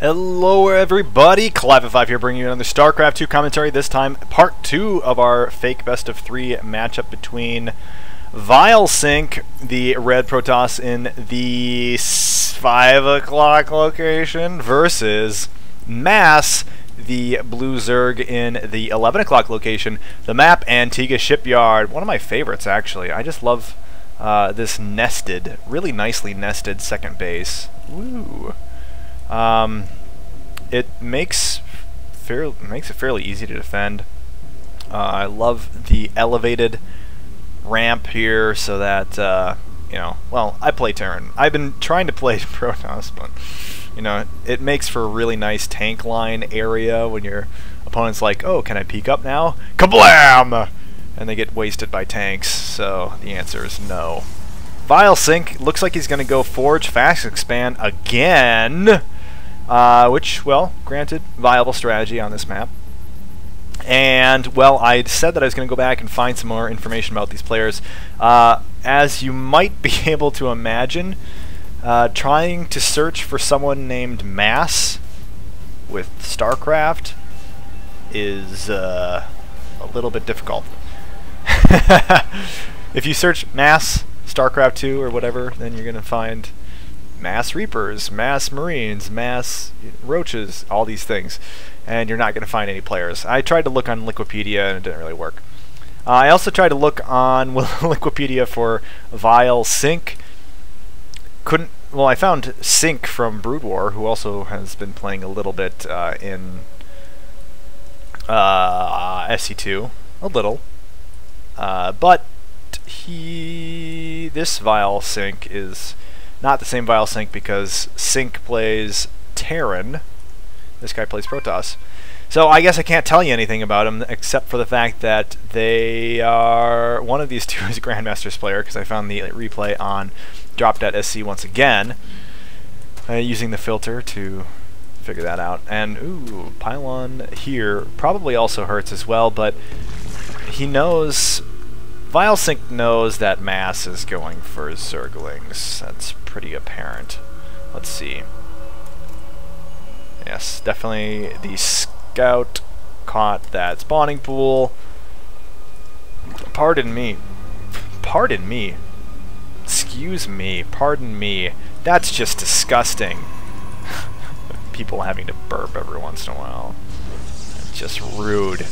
Hello everybody, Clive5 here bringing you another StarCraft 2 commentary, this time part 2 of our fake best of 3 matchup between vileSyNc, the red Protoss in the 5 o'clock location, versus Mass, the blue Zerg in the 11 o'clock location. The map, Antiga Shipyard, one of my favorites actually. I just love this nested, really nicely nested second base. Woo! It makes it fairly easy to defend. I love the elevated ramp here, so that you know. Well, I play Terran. I've been trying to play Protoss, but you know, it makes for a really nice tank line area when your opponent's like, "Oh, can I peek up now?" Kablam! And they get wasted by tanks. So the answer is no. vileSyNc looks like he's going to go Forge Fast Expand again. Which, well, granted, viable strategy on this map. And, well, I said that I was going to go back and find some more information about these players. As you might be able to imagine, trying to search for someone named Mass with StarCraft is a little bit difficult. If you search Mass, StarCraft 2, or whatever, then you're going to find Mass Reapers, Mass Marines, Mass Roaches, all these things, and you're not going to find any players. I tried to look on Wikipedia and it didn't really work. I also tried to look on Wikipedia for vileSyNc. Couldn't. Well, I found Sync from Brood War, who also has been playing a little bit in SC2, a little, but this vileSyNc is not the same vileSyNc because Sync plays Terran. This guy plays Protoss. So I guess I can't tell you anything about him except for the fact that they are... One of these two is a Grandmaster's player, because I found the replay on drop.sc once again, using the filter to figure that out. And, ooh, Pylon here probably also hurts as well, but he knows... vileSyNc knows that Mass is going for Zerglings. That's pretty apparent. Let's see. Yes, definitely the scout caught that spawning pool. Pardon me. Pardon me. Excuse me. Pardon me. That's just disgusting. People having to burp every once in a while. It's just rude.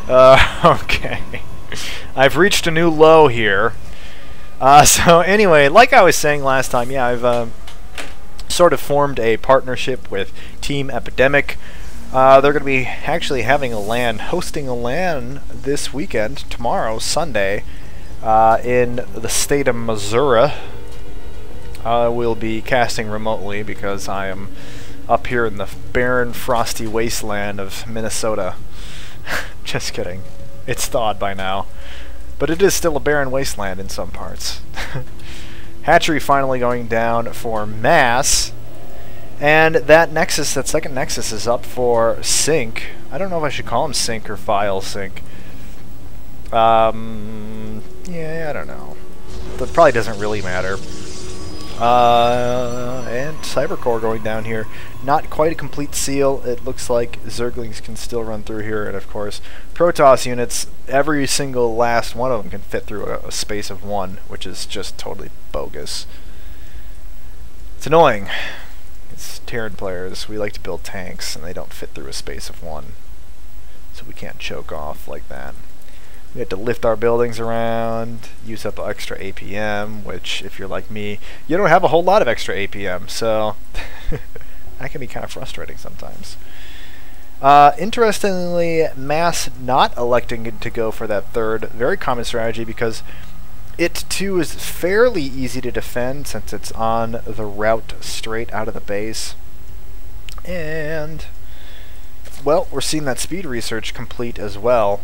Okay. I've reached a new low here. So anyway, like I was saying last time, yeah, I've sort of formed a partnership with Team Epidemic. They're going to be actually having a LAN, hosting a LAN this weekend, tomorrow, Sunday, in the state of Missouri. We'll be casting remotely because I am up here in the barren, frosty wasteland of Minnesota. Just kidding. It's thawed by now. But it is still a barren wasteland in some parts. Hatchery finally going down for Mass. And that Nexus, that second Nexus, is up for Sync. I don't know if I should call him Sync or vileSyNc. Yeah, I don't know. That probably doesn't really matter. And Cybercore going down here. Not quite a complete seal. It looks like Zerglings can still run through here, and of course Protoss units, every single last one of them can fit through a space of 1, which is just totally bogus. It's annoying. It's Terran players. We like to build tanks, and they don't fit through a space of 1. So we can't choke off like that. We have to lift our buildings around, use up extra APM, which, if you're like me, you don't have a whole lot of extra APM, so that can be kind of frustrating sometimes. Interestingly, Mass not electing to go for that third, very common strategy, because it too is fairly easy to defend since it's on the route straight out of the base. And, well, we're seeing that speed research complete as well.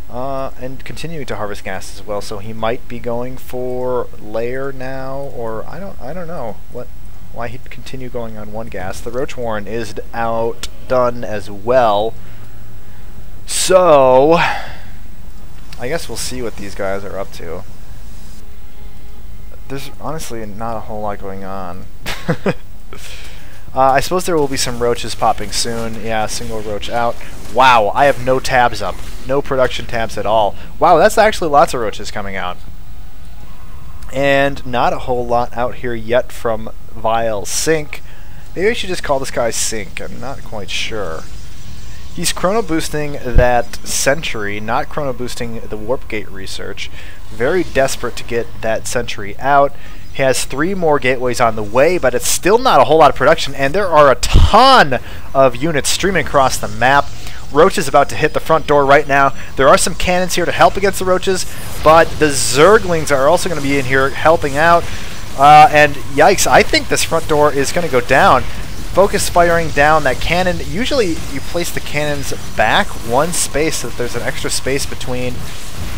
And continuing to harvest gas as well, so he might be going for layer now, or I don't know why he'd continue going on 1 gas. The Roach Warren is outdone as well, so I guess we'll see what these guys are up to. There's honestly not a whole lot going on. I suppose there will be some roaches popping soon. Yeah, single roach out. Wow, I have no tabs up. No production tabs at all. Wow, that's actually lots of roaches coming out. And not a whole lot out here yet from vileSyNc. Maybe I should just call this guy Sync. I'm not quite sure. He's chrono boosting that sentry, not chrono boosting the warp gate research. Very desperate to get that sentry out. He has 3 more gateways on the way, but it's still not a whole lot of production, and there are a ton of units streaming across the map. Roach is about to hit the front door right now. There are some cannons here to help against the roaches, but the Zerglings are also going to be in here helping out. And yikes, I think this front door is going to go down. Focus firing down that cannon. Usually you place the cannons back one space so that there's an extra space between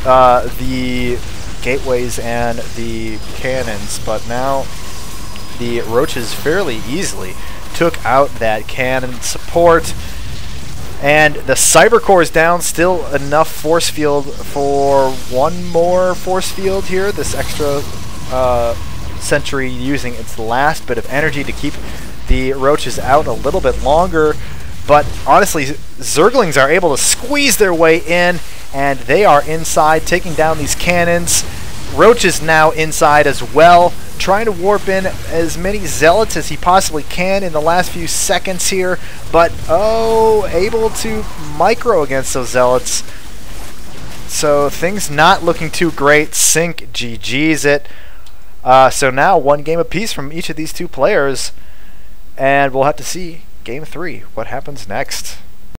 the gateways and the cannons, but now the roaches fairly easily took out that cannon support. And the cyber core is down. Still enough force field for one more force field here. This extra sentry using its last bit of energy to keep the roaches out a little bit longer. But honestly, Zerglings are able to squeeze their way in, and they are inside taking down these cannons. Roaches now inside as well, trying to warp in as many zealots as he possibly can in the last few seconds here, but able to micro against those zealots. So things not looking too great. Sync GG's it. So now 1 game apiece from each of these 2 players, and we'll have to see game 3 what happens next.